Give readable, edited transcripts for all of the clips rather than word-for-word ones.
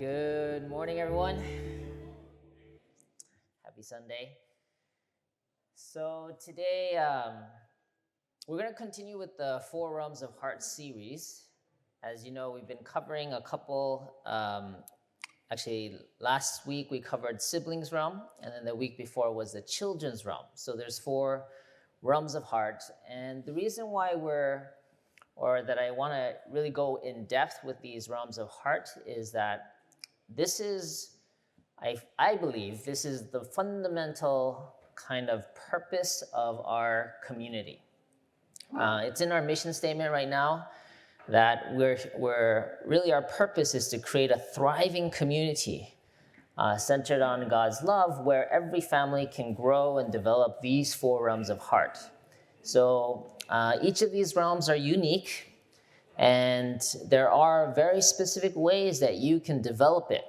Good morning, everyone. Happy Sunday. So today, we're going to continue with the Four Realms of Heart series. As you know, we've been covering a couple, actually last week we covered siblings realm, and then the week before was the children's realm. So there's four realms of heart. And the reason why that I want to really go in depth with these realms of heart is that this is, I believe, this is the fundamental kind of purpose of our community. It's in our mission statement right now that we're really, our purpose is to create a thriving community centered on God's love, where every family can grow and develop these four realms of heart. So each of these realms are unique, and there are very specific ways that you can develop it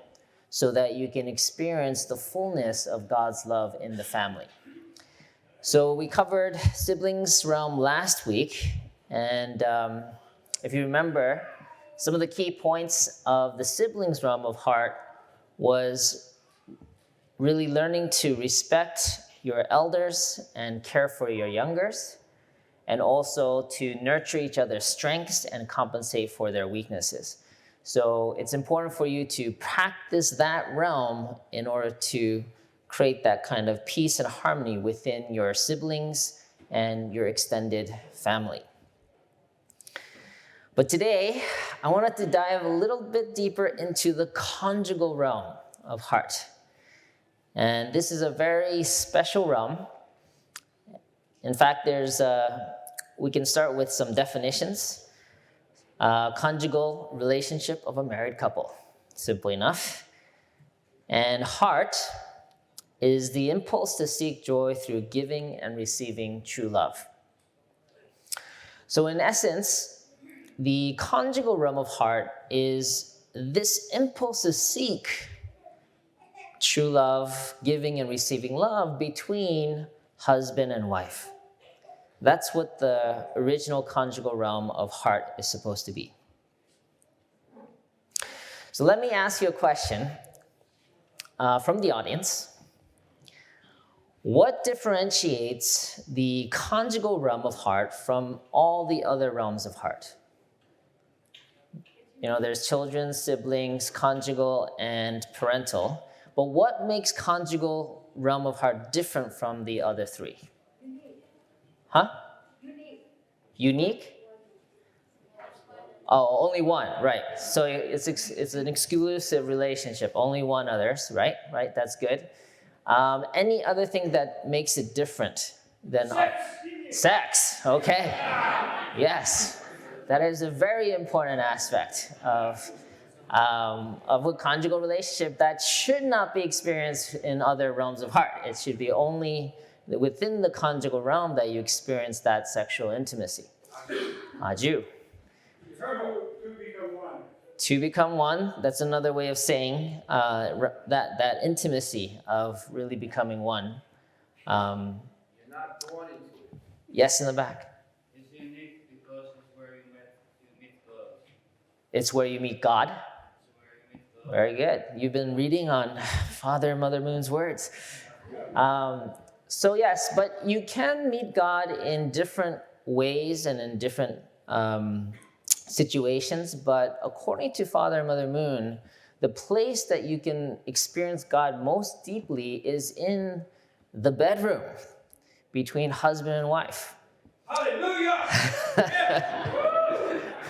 so that you can experience the fullness of God's love in the family. So we covered siblings realm last week, and if you remember, some of the key points of the siblings realm of heart was really learning to respect your elders and care for your youngers, and also to nurture each other's strengths and compensate for their weaknesses. So it's important for you to practice that realm in order to create that kind of peace and harmony within your siblings and your extended family. But today, I wanted to dive a little bit deeper into the conjugal realm of heart. And this is a very special realm. In fact, we can start with some definitions. Conjugal relationship of a married couple, simple enough. And heart is the impulse to seek joy through giving and receiving true love. So in essence, the conjugal realm of heart is this impulse to seek true love, giving and receiving love between husband and wife. That's what the original conjugal realm of heart is supposed to be. So let me ask you a question from the audience. What differentiates the conjugal realm of heart from all the other realms of heart? You know, there's children, siblings, conjugal, and parental. But what makes conjugal realm of heart different from the other three? Huh? Unique? Oh, only one, right. So it's an exclusive relationship, only one others, right? Right, that's good. Any other thing that makes it different than sex? Okay. Yes, that is a very important aspect of a conjugal relationship that should not be experienced in other realms of heart. It should be only within the conjugal realm that you experience that sexual intimacy. Aju. To become one, that's another way of saying that intimacy of really becoming one. You're not born into it. Yes, in the back. It's unique because it's where you meet God. It's where you meet God. It's where you meet God. Very good. You've been reading on Father and Mother Moon's words. So yes, but you can meet God in different ways and in different situations, but according to Father and Mother Moon, the place that you can experience God most deeply is in the bedroom between husband and wife. Hallelujah!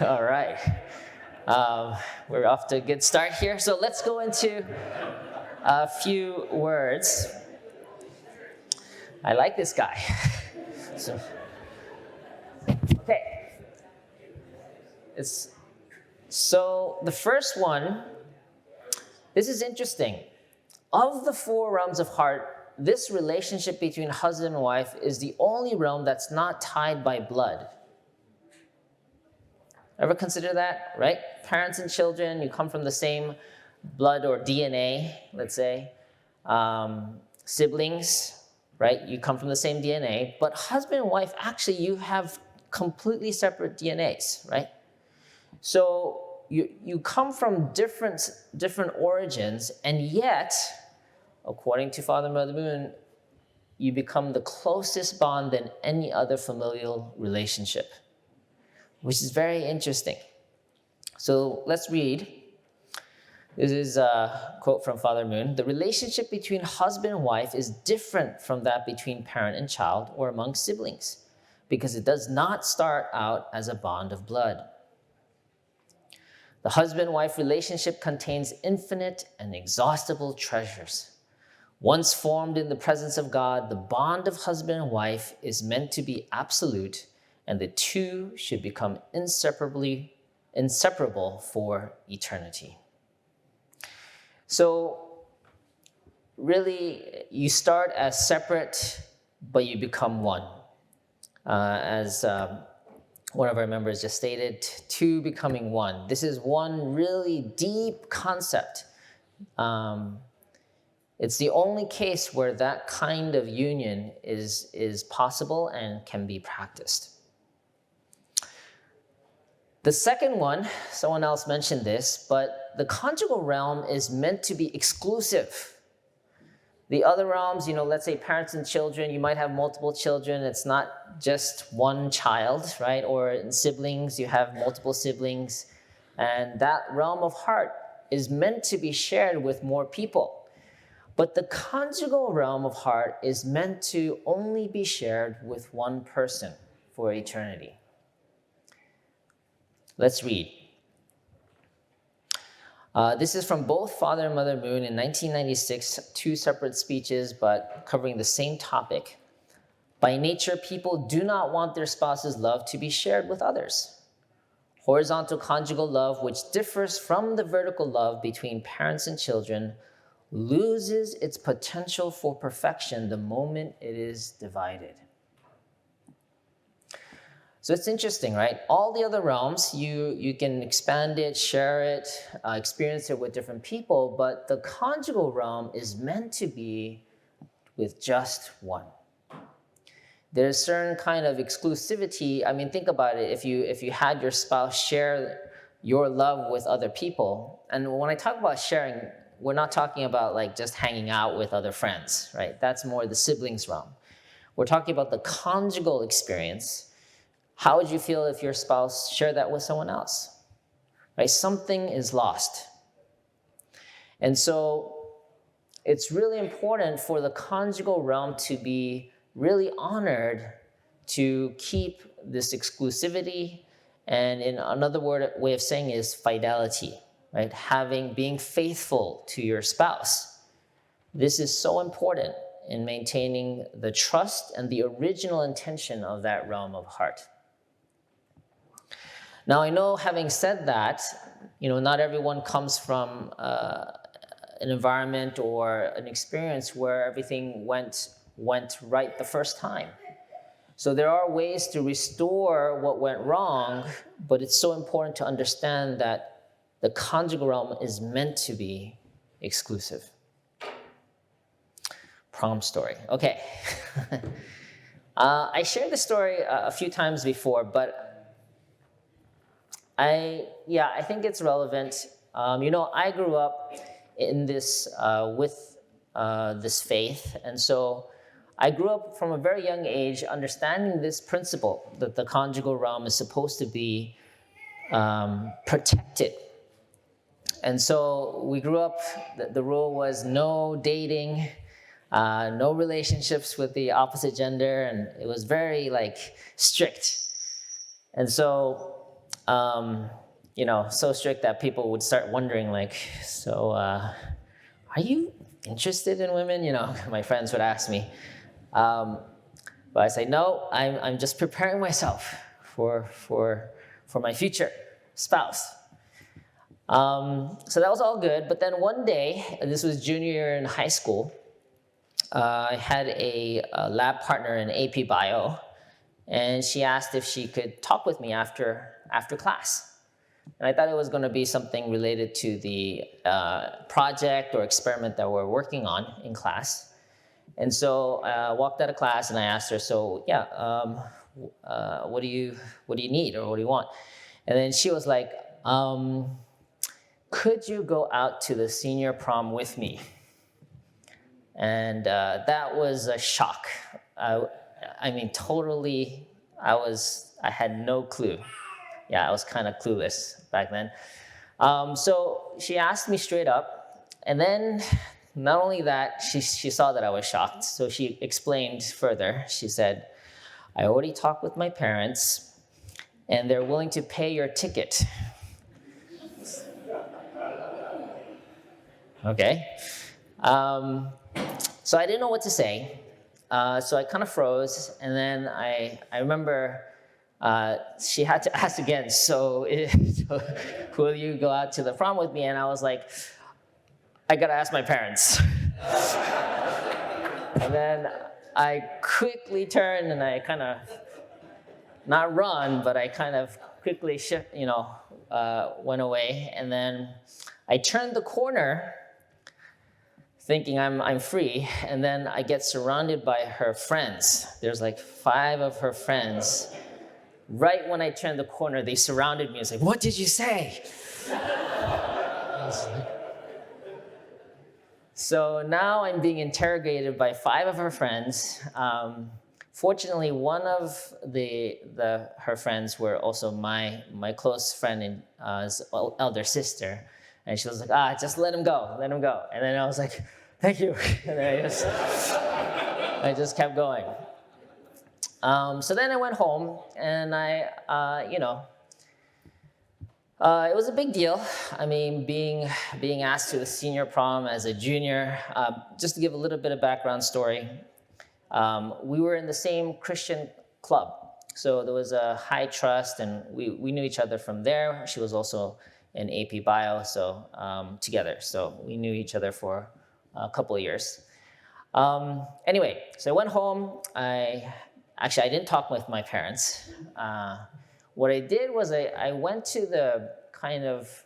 All right. We're off to a good start here. So let's go into a few words. I like this guy. Okay. So the first one, this is interesting. Of the four realms of heart, this relationship between husband and wife is the only realm that's not tied by blood. Ever consider that, right? Parents and children, you come from the same blood or DNA, let's say. Siblings, right? You come from the same DNA. But husband and wife, actually, you have completely separate DNAs, right? So you come from different origins, and yet, according to Father Mother Moon, you become the closest bond than any other familial relationship, which is very interesting. So let's read. This is a quote from Father Moon. The relationship between husband and wife is different from that between parent and child or among siblings, because it does not start out as a bond of blood. The husband-wife relationship contains infinite and inexhaustible treasures. Once formed in the presence of God, the bond of husband and wife is meant to be absolute, and the two should become inseparable for eternity. So, really, you start as separate, but you become one. As one of our members just stated, two becoming one. This is one really deep concept. It's the only case where that kind of union is possible and can be practiced. The second one, someone else mentioned this, but the conjugal realm is meant to be exclusive. The other realms, let's say parents and children, you might have multiple children. It's not just one child, right? Or in siblings, you have multiple siblings. And that realm of heart is meant to be shared with more people. But the conjugal realm of heart is meant to only be shared with one person for eternity. Let's read. This is from both Father and Mother Moon in 1996, two separate speeches, but covering the same topic. By nature, people do not want their spouse's love to be shared with others. Horizontal conjugal love, which differs from the vertical love between parents and children, loses its potential for perfection the moment it is divided. So it's interesting, right? All the other realms, you can expand it, share it, experience it with different people, but the conjugal realm is meant to be with just one. There's certain kind of exclusivity. I mean, think about it. If you had your spouse share your love with other people, and when I talk about sharing, we're not talking about like just hanging out with other friends, right? That's more the siblings realm. We're talking about the conjugal experience. How would you feel if your spouse shared that with someone else? Right? Something is lost. And so it's really important for the conjugal realm to be really honored, to keep this exclusivity, and in another way of saying is fidelity, right? Being faithful to your spouse. This is so important in maintaining the trust and the original intention of that realm of heart. Now, I know, having said that, not everyone comes from an environment or an experience where everything went right the first time. So there are ways to restore what went wrong, but it's so important to understand that the conjugal realm is meant to be exclusive. Prom story. Okay. I shared this story a few times before, but I think it's relevant. I grew up in this with this faith, and so I grew up from a very young age understanding this principle that the conjugal realm is supposed to be protected. And so we grew up, the rule was no dating, no relationships with the opposite gender, and it was very strict. And so, so strict that people would start wondering are you interested in women? My friends would ask me. But I say, no, I'm just preparing myself for my future spouse. So that was all good. But then one day, this was junior year in high school, I had a lab partner in AP Bio, and she asked if she could talk with me after class. And I thought it was going to be something related to the project or experiment that we're working on in class. And so I walked out of class and I asked her, what do you need or what do you want? And then she was like, could you go out to the senior prom with me? And that was a shock. I mean, totally, I had no clue. Yeah, I was kind of clueless back then. So she asked me straight up, and then not only that, she saw that I was shocked, so she explained further. She said, I already talked with my parents, and they're willing to pay your ticket. Okay. So I didn't know what to say. So I kind of froze, and then I remember she had to ask again, so will you go out to the prom with me? And I was like, I gotta ask my parents. And then I quickly turned and I kind of, not run, but I kind of quickly went away. And then I turned the corner thinking I'm free, and then I get surrounded by her friends. There's like 5 of her friends. Right when I turned the corner, they surrounded me. It's like, what did you say? So now I'm being interrogated by 5 of her friends. Fortunately, one of her friends were also my close friend and elder sister. And she was like, just let him go. And then I was like, thank you. And then I just kept going. So then I went home, and it was a big deal. I mean, being asked to the senior prom as a junior. Just to give a little bit of background story, we were in the same Christian club. So there was a high trust, and we knew each other from there. She was also in AP Bio, so together. So we knew each other for a couple of years. Anyway, so I went home. I didn't talk with my parents. What I did was I went to the kind of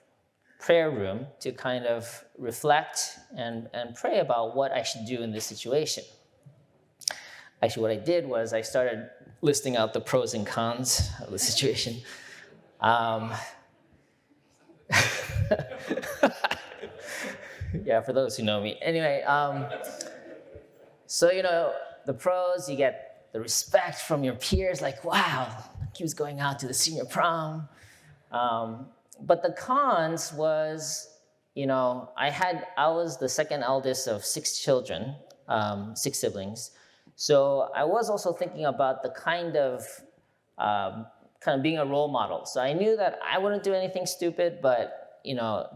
prayer room to kind of reflect and pray about what I should do in this situation. Actually, what I did was I started listing out the pros and cons of the situation. Yeah, for those who know me. Anyway, so the pros, you get the respect from your peers, like, wow, he was going out to the senior prom. But the cons was, I was the second eldest of 6 children, 6 siblings. So I was also thinking about the kind of being a role model. So I knew that I wouldn't do anything stupid, but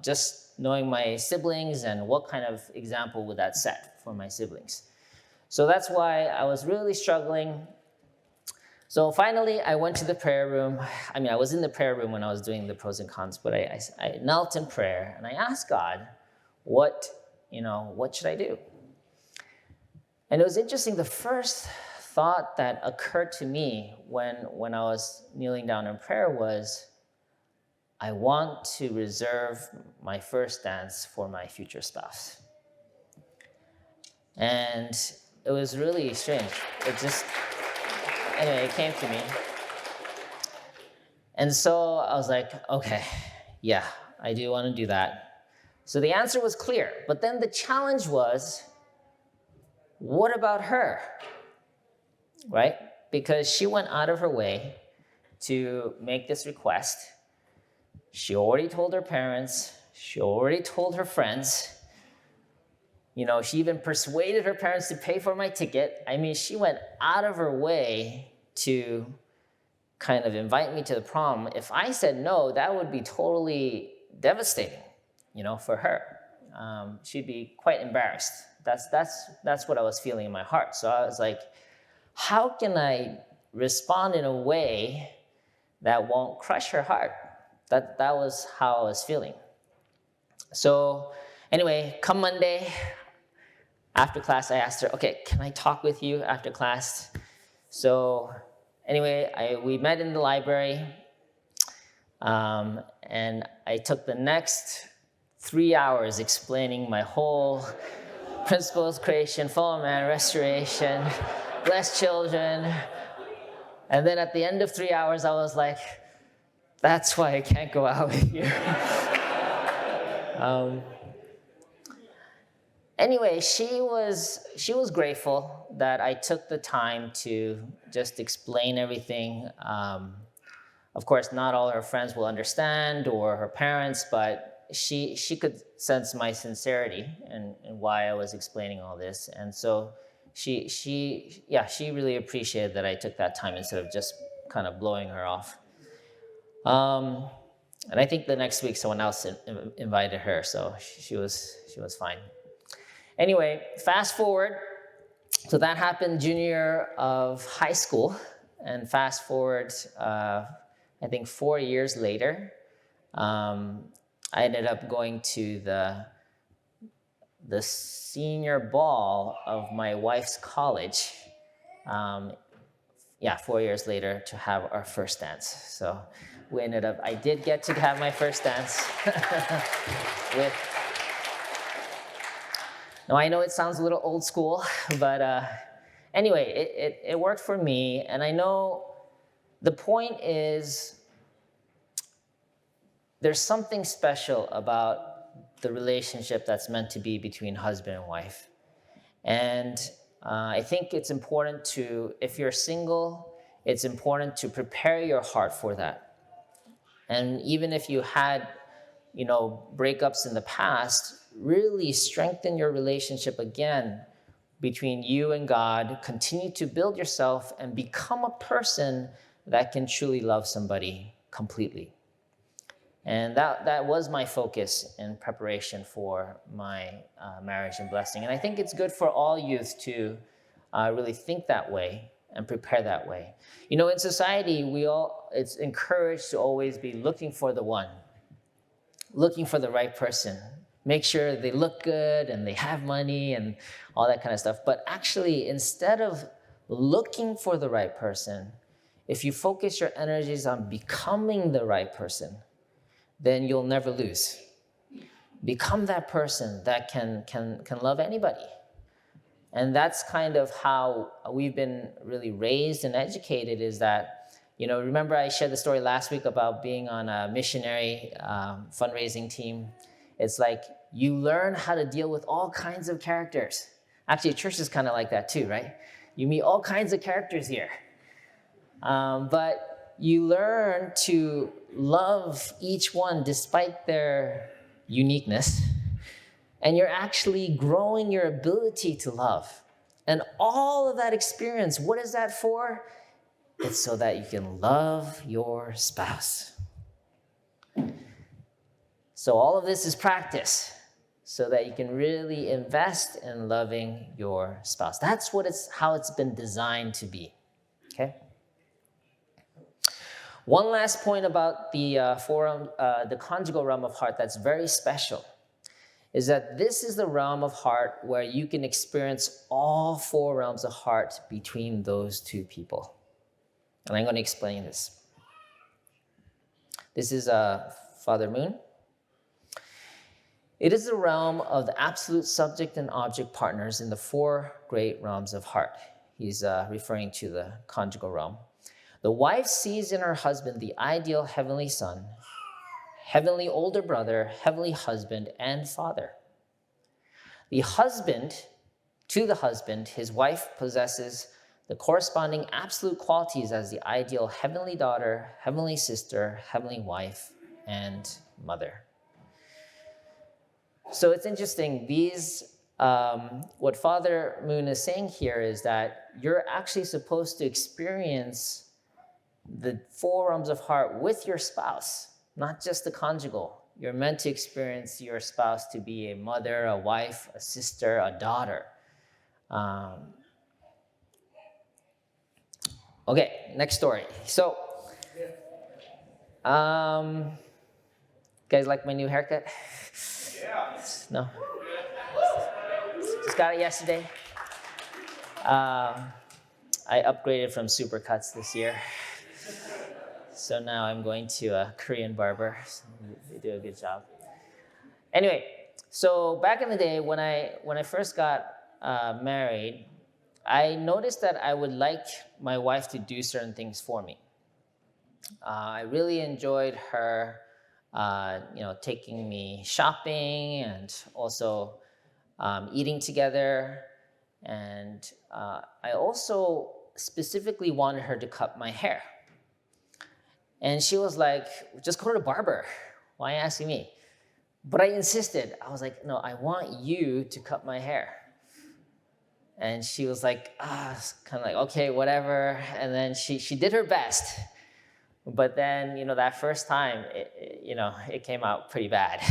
just knowing my siblings and what kind of example would that set for my siblings. So that's why I was really struggling. So finally, I went to the prayer room. I mean, I was in the prayer room when I was doing the pros and cons, but I knelt in prayer and I asked God, what should I do? And it was interesting, the first thought that occurred to me when I was kneeling down in prayer was, I want to reserve my first dance for my future spouse. And it was really strange. Anyway, it came to me. And so I was like, okay, yeah, I do want to do that. So the answer was clear. But then the challenge was, what about her? Right? Because she went out of her way to make this request. She already told her parents. She already told her friends. She even persuaded her parents to pay for my ticket. I mean, she went out of her way to kind of invite me to the prom. If I said no, that would be totally devastating, for her. She'd be quite embarrassed. That's what I was feeling in my heart. So I was like, how can I respond in a way that won't crush her heart? That was how I was feeling. So anyway, come Monday, after class, I asked her, okay, can I talk with you after class? So anyway, we met in the library, and I took the next 3 hours explaining my whole principles, creation, fall of man, restoration, blessed children. And then at the end of 3 hours, I was like, That's why I can't go out with you. um, anyway, she was grateful that I took the time to just explain everything. Of course, not all her friends will understand or her parents, but she could sense my sincerity and why I was explaining all this. And so she really appreciated that I took that time instead of just kind of blowing her off. And I think the next week someone else invited her, so she was fine. Anyway, fast forward. So that happened junior year of high school, and fast forward, I think 4 years later, I ended up going to the senior ball of my wife's college. 4 years later to have our first dance. So I did get to have my first dance with. Now I know it sounds a little old school, but anyway, it worked for me. And I know the point is there's something special about the relationship that's meant to be between husband and wife. And I think it's important to, if you're single, it's important to prepare your heart for that. And even if you had, breakups in the past, really strengthen your relationship again between you and God. Continue to build yourself and become a person that can truly love somebody completely. And that was my focus in preparation for my marriage and blessing. And I think it's good for all youth to really think that way and prepare that way. In society, it's encouraged to always be looking for the one, looking for the right person. Make sure they look good and they have money and all that kind of stuff. But actually, instead of looking for the right person, if you focus your energies on becoming the right person, then you'll never lose. Become that person that can love anybody. And that's kind of how we've been really raised and educated, is that, remember I shared the story last week about being on a missionary fundraising team. It's like you learn how to deal with all kinds of characters. Actually, church is kind of like that too, right? You meet all kinds of characters here. But you learn to love each one despite their uniqueness, and you're actually growing your ability to love. And all of that experience, what is that for? It's so that you can love your spouse. So all of this is practice, so that you can really invest in loving your spouse. That's how it's been designed to be, okay? One last point about the conjugal realm of heart that's very special is that this is the realm of heart where you can experience all 4 realms of heart between those 2 people. And I'm going to explain this. This is Father Moon. It is the realm of the absolute subject and object partners in the 4 great realms of heart. He's referring to the conjugal realm. The wife sees in her husband the ideal heavenly son, heavenly older brother, heavenly husband, and father. To the husband, his wife possesses the corresponding absolute qualities as the ideal heavenly daughter, heavenly sister, heavenly wife, and mother. So it's interesting, what Father Moon is saying here is that you're actually supposed to experience the 4 realms of heart with your spouse, not just the conjugal. You're meant to experience your spouse to be a mother, a wife, a sister, a daughter. Okay, next story. So, guys like my new haircut? Yeah. No? Just got it yesterday. I upgraded from Supercuts this year. So now I'm going to a Korean barber. They do a good job. Anyway, so back in the day when I first got married, I noticed that I would like my wife to do certain things for me. I really enjoyed her, taking me shopping and also eating together. And I also specifically wanted her to cut my hair. And she was like, just go to the barber. Why are you asking me? But I insisted. I was like, no, I want you to cut my hair. And she was like, kind of like, okay, whatever. And then she did her best. But then, that first time, it came out pretty bad.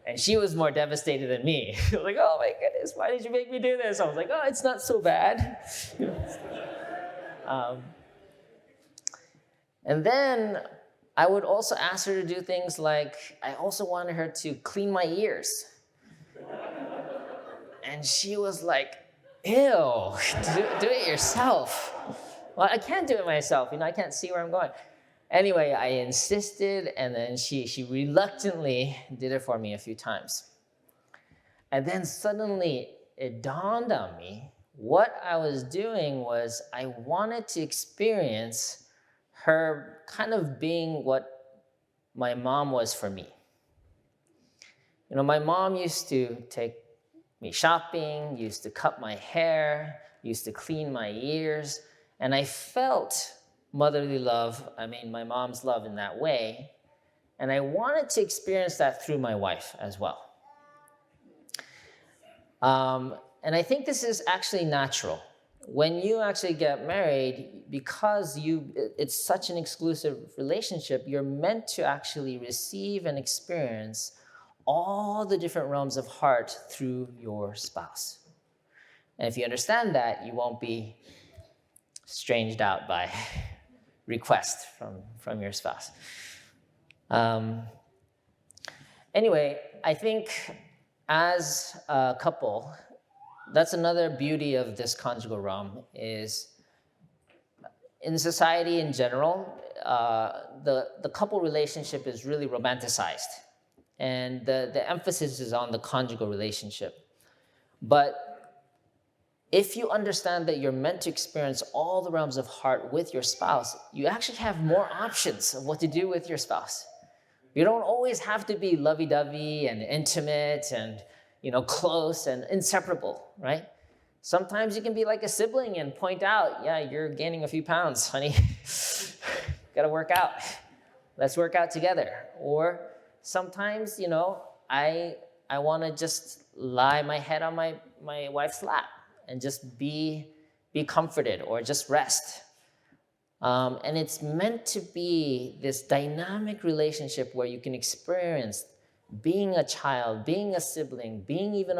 And she was more devastated than me. Like, oh my goodness, why did you make me do this? I was like, oh, it's not so bad. And then I would also ask her to do things like, I also wanted her to clean my ears. And she was like, ew, do it yourself. Well, I can't do it myself. I can't see where I'm going. Anyway, I insisted, and then she reluctantly did it for me a few times. And then suddenly it dawned on me, what I was doing was I wanted to experience her kind of being what my mom was for me. My mom used to take me shopping, used to cut my hair, used to clean my ears, and I felt motherly love, my mom's love in that way, and I wanted to experience that through my wife as well. And I think this is actually natural. When you actually get married, because it's such an exclusive relationship, you're meant to actually receive and experience all the different realms of heart through your spouse. And if you understand that, you won't be stranged out by request from your spouse. Anyway, I think as a couple, that's another beauty of this conjugal realm is in society in general, the couple relationship is really romanticized. And the emphasis is on the conjugal relationship. But if you understand that you're meant to experience all the realms of heart with your spouse, you actually have more options of what to do with your spouse. You don't always have to be lovey-dovey and intimate and close and inseparable, right? Sometimes you can be like a sibling and point out, yeah, you're gaining a few pounds, honey. Gotta work out. Let's work out together. Or sometimes, I want to just lie my head on my wife's lap and just be comforted or just rest. And it's meant to be this dynamic relationship where you can experience being a child, being a sibling, being even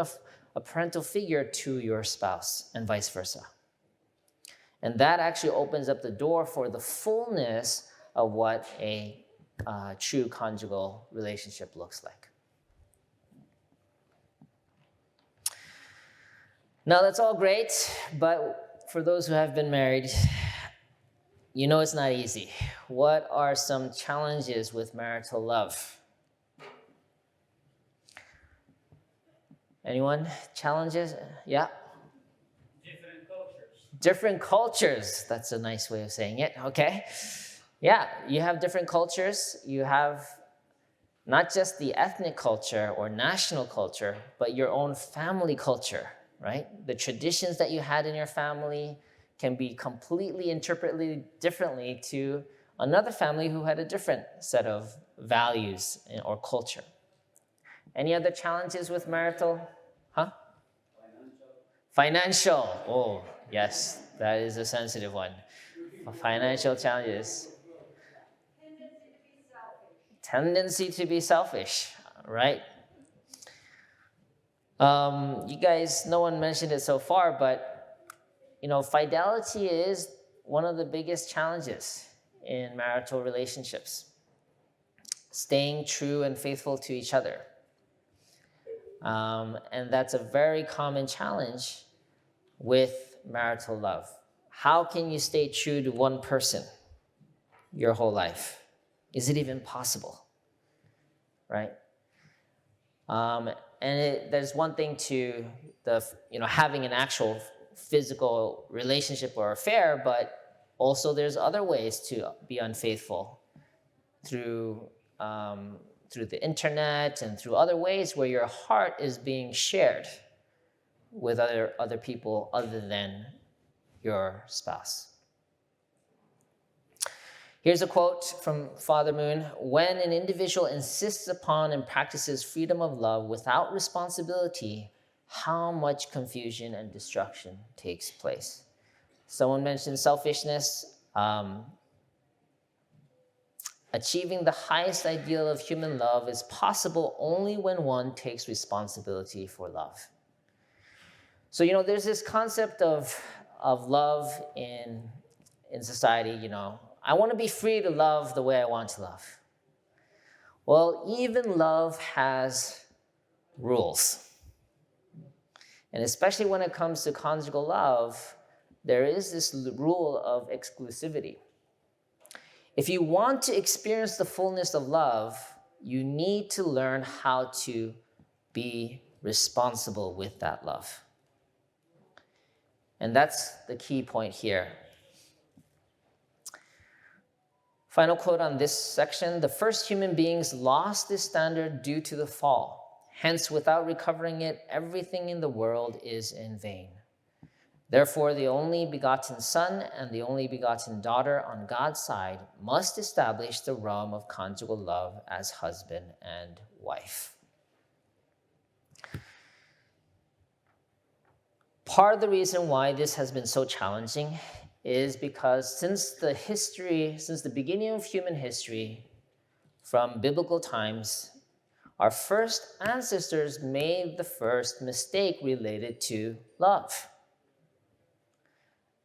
a parental figure to your spouse and vice versa. And that actually opens up the door for the fullness of what a true conjugal relationship looks like. Now, that's all great, but for those who have been married, it's not easy. What are some challenges with marital love? Anyone? Challenges? Yeah? Different cultures. Different cultures. That's a nice way of saying it. Okay. Yeah, you have different cultures. You have not just the ethnic culture or national culture, but your own family culture, right? The traditions that you had in your family can be completely interpreted differently to another family who had a different set of values or culture. Any other challenges with marital? Huh? Financial. Oh, yes, that is a sensitive one. Financial challenges. Tendency to be selfish, right? You guys, no one mentioned it so far, but fidelity is one of the biggest challenges in marital relationships. Staying true and faithful to each other. And that's a very common challenge with marital love. How can you stay true to one person your whole life? Is it even possible? Right? There's one thing to having an actual physical relationship or affair, but also there's other ways to be unfaithful through the internet and through other ways where your heart is being shared with other people other than your spouse. Here's a quote from Father Moon. When an individual insists upon and practices freedom of love without responsibility, how much confusion and destruction takes place. Someone mentioned selfishness. Achieving the highest ideal of human love is possible only when one takes responsibility for love. So, there's this concept of love in society, I want to be free to love the way I want to love. Well, even love has rules. And especially when it comes to conjugal love, there is this rule of exclusivity. If you want to experience the fullness of love, you need to learn how to be responsible with that love. And that's the key point here. Final quote on this section: the first human beings lost this standard due to the fall. Hence, without recovering it, everything in the world is in vain. Therefore, the only begotten Son and the only begotten daughter on God's side must establish the realm of conjugal love as husband and wife. Part of the reason why this has been so challenging is because since the beginning of human history, from biblical times, our first ancestors made the first mistake related to love.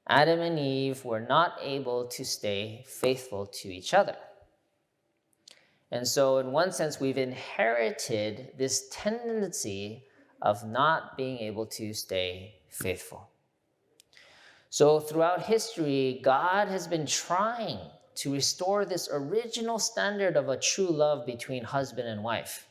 Adam and Eve were not able to stay faithful to each other. And so in one sense, we've inherited this tendency of not being able to stay faithful. So throughout history, God has been trying to restore this original standard of a true love between husband and wife.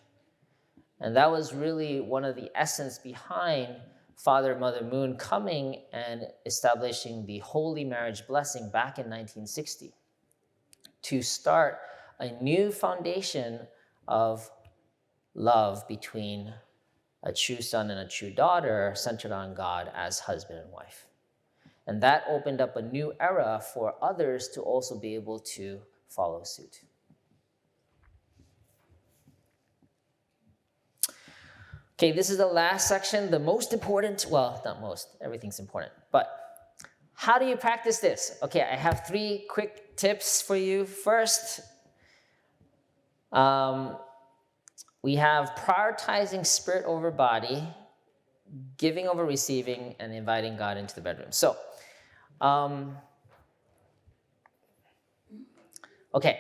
And that was really one of the essence behind Father and Mother Moon coming and establishing the holy marriage blessing back in 1960 to start a new foundation of love between a true son and a true daughter centered on God as husband and wife. And that opened up a new era for others to also be able to follow suit. Okay, this is the last section, the most important, well, not most, everything's important, but how do you practice this? Okay, I have 3 quick tips for you. First, we have prioritizing spirit over body, giving over receiving, and inviting God into the bedroom. So, okay.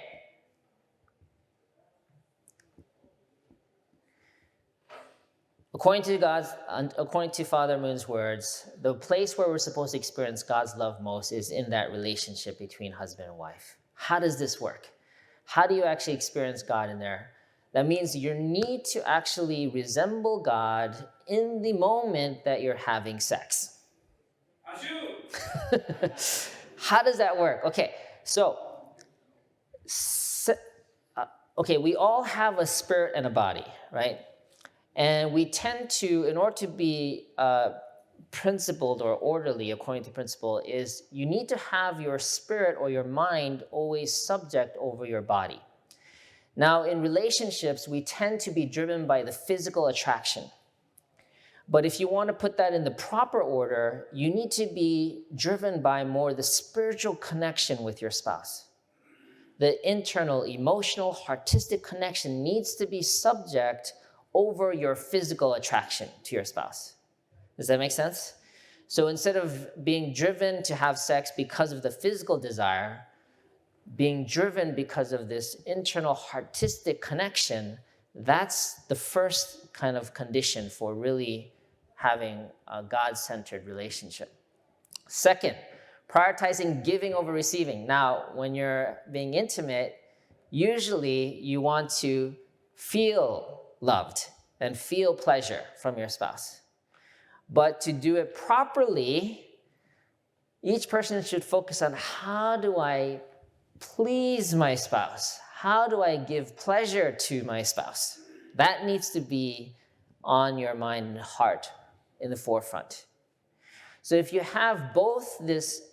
According to Father Moon's words, the place where we're supposed to experience God's love most is in that relationship between husband and wife. How does this work? How do you actually experience God in there? That means you need to actually resemble God in the moment that you're having sex. How does that work? Okay, so, we all have a spirit and a body, right? And we tend to, in order to be principled or orderly according to principle, is you need to have your spirit or your mind always subject over your body. Now, in relationships, we tend to be driven by the physical attraction. But if you want to put that in the proper order, you need to be driven by more the spiritual connection with your spouse. The internal, emotional, artistic connection needs to be subject over your physical attraction to your spouse. Does that make sense? So instead of being driven to have sex because of the physical desire, being driven because of this internal artistic connection, that's the first kind of condition for really having a God-centered relationship. Second, prioritizing giving over receiving. Now, when you're being intimate, usually you want to feel loved and feel pleasure from your spouse. But to do it properly, Each person should focus on, how do I please my spouse? How do I give pleasure to my spouse? That needs to be on your mind and heart in the forefront. So if you have both this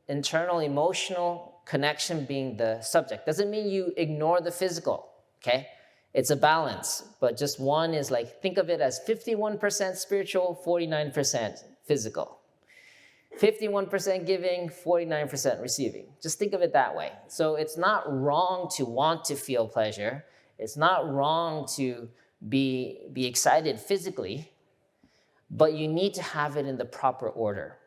internal emotional connection being the subject, doesn't mean you ignore the physical, okay? It's a balance, but just one is like, think of it as 51% spiritual, 49% physical. 51% giving, 49% receiving. Just think of it that way. So it's not wrong to want to feel pleasure. It's not wrong to be excited physically, but you need to have it in the proper order.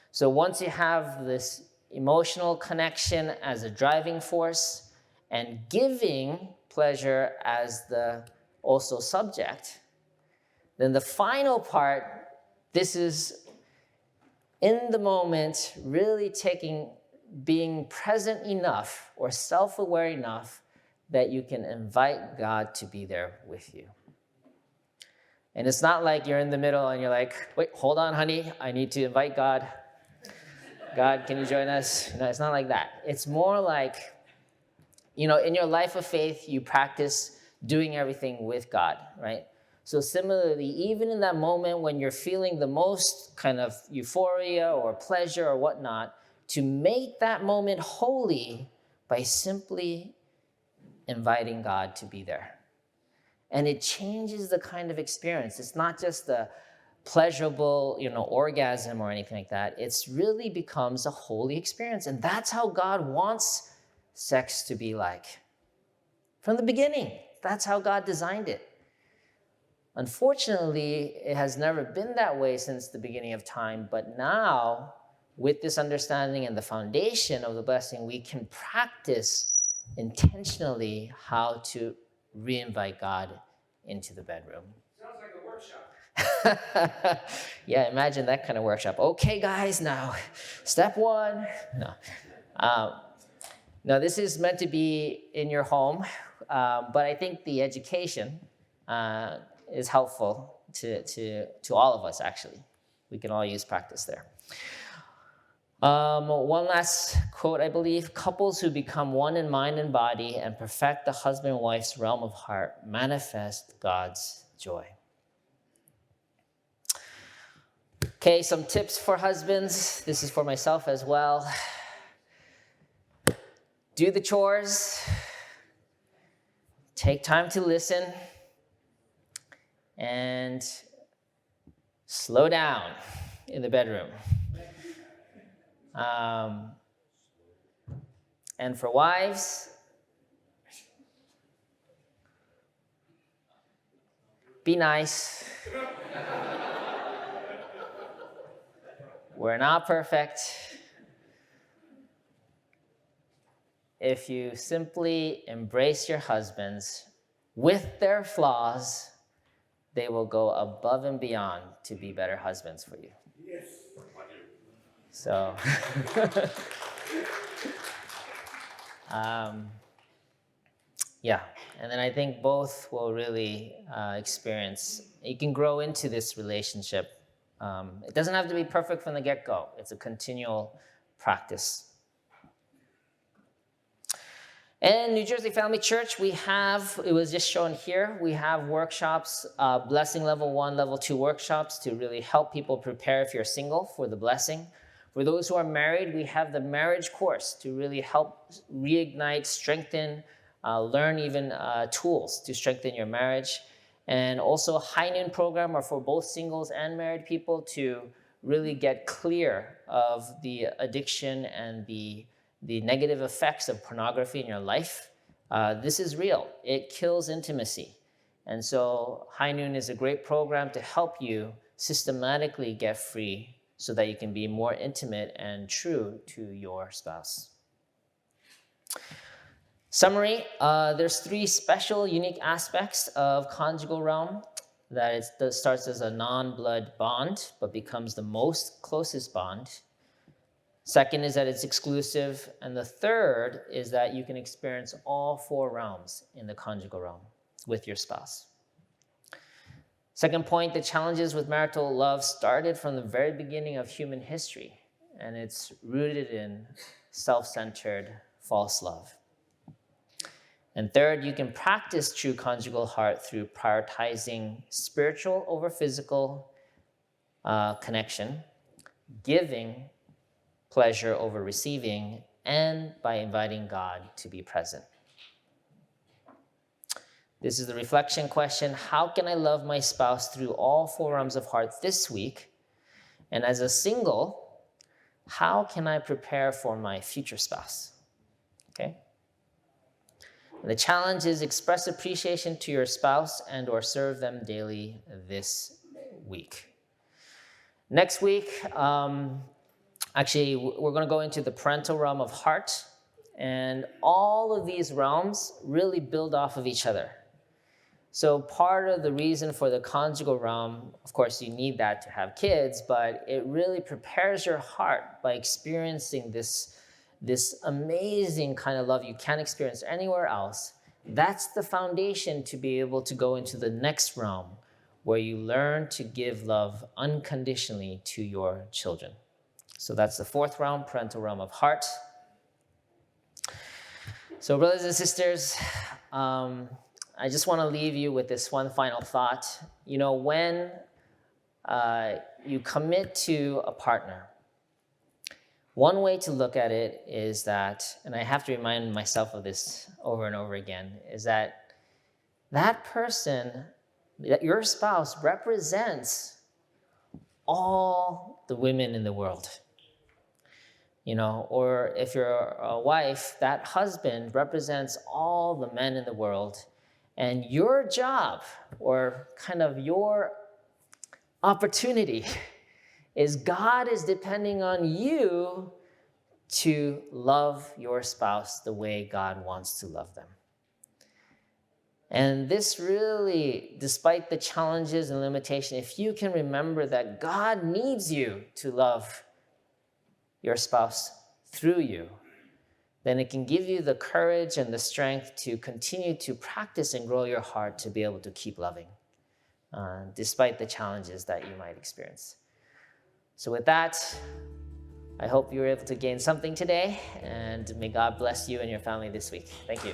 So once you have this emotional connection as a driving force and giving pleasure as the also subject, then the final part, this is in the moment, really being present enough or self-aware enough that you can invite God to be there with you. And it's not like you're in the middle and you're like, wait, hold on, honey, I need to invite God. God, can you join us? No, it's not like that. It's more like, in your life of faith, you practice doing everything with God, right? So similarly, even in that moment when you're feeling the most kind of euphoria or pleasure or whatnot, to make that moment holy by simply inviting God to be there. And it changes the kind of experience. It's not just a pleasurable, orgasm or anything like that. It's really becomes a holy experience. And that's how God wants sex to be like. From the beginning, that's how God designed it. Unfortunately, it has never been that way since the beginning of time, but now, with this understanding and the foundation of the blessing, we can practice intentionally how to re-invite God into the bedroom. Sounds like a workshop. Yeah, imagine that kind of workshop. Okay, guys, now, step one. No, this is meant to be in your home, but I think the education is helpful to all of us, actually. We can all use practice there. One last quote, I believe. Couples who become one in mind and body and perfect the husband and wife's realm of heart manifest God's joy. Okay, some tips for husbands. This is for myself as well. Do the chores. Take time to listen. And slow down in the bedroom. And for wives, be nice. We're not perfect. If you simply embrace your husbands with their flaws, they will go above and beyond to be better husbands for you. Yes. So, yeah. And then I think both will really experience, you can grow into this relationship. It doesn't have to be perfect from the get-go. It's a continual practice. And New Jersey Family Church, it was just shown here, we have workshops, blessing level 1, level 2 workshops to really help people prepare if you're single for the blessing. For those who are married, we have the marriage course to really help reignite, strengthen, learn even tools to strengthen your marriage. And also a high noon program are for both singles and married people to really get clear of the addiction and the negative effects of pornography in your life. This is real. It kills intimacy. And so High Noon is a great program to help you systematically get free so that you can be more intimate and true to your spouse. Summary, there's 3 special, unique aspects of conjugal realm. That it starts as a non-blood bond, but becomes the most closest bond. Second is that it's exclusive. And the third is that you can experience all 4 realms in the conjugal realm with your spouse. Second point, the challenges with marital love started from the very beginning of human history. and it's rooted in self-centered false love. And third, you can practice true conjugal heart through prioritizing spiritual over physical connection, giving pleasure over receiving, and by inviting God to be present. This is the reflection question. How can I love my spouse through all 4 realms of heart this week? And as a single, how can I prepare for my future spouse? Okay? The challenge is express appreciation to your spouse and or serve them daily this week. Next week, actually, we're going to go into the parental realm of heart, and all of these realms really build off of each other. So part of the reason for the conjugal realm, of course, you need that to have kids, but it really prepares your heart by experiencing this amazing kind of love you can't experience anywhere else. That's the foundation to be able to go into the next realm, where you learn to give love unconditionally to your children. So that's the 4th realm, parental realm of heart. So brothers and sisters, I just want to leave you with this one final thought. You know, when you commit to a partner, one way to look at it is that, and I have to remind myself of this over and over again, is that that person, that your spouse, represents all the women in the world. You know, or if you're a wife, that husband represents all the men in the world. And your job, or kind of your opportunity, is God is depending on you to love your spouse the way God wants to love them. And this really, despite the challenges and limitations, if you can remember that God needs you to love your spouse through you, then it can give you the courage and the strength to continue to practice and grow your heart to be able to keep loving, despite the challenges that you might experience. So with that, I hope you were able to gain something today, and may God bless you and your family this week. Thank you.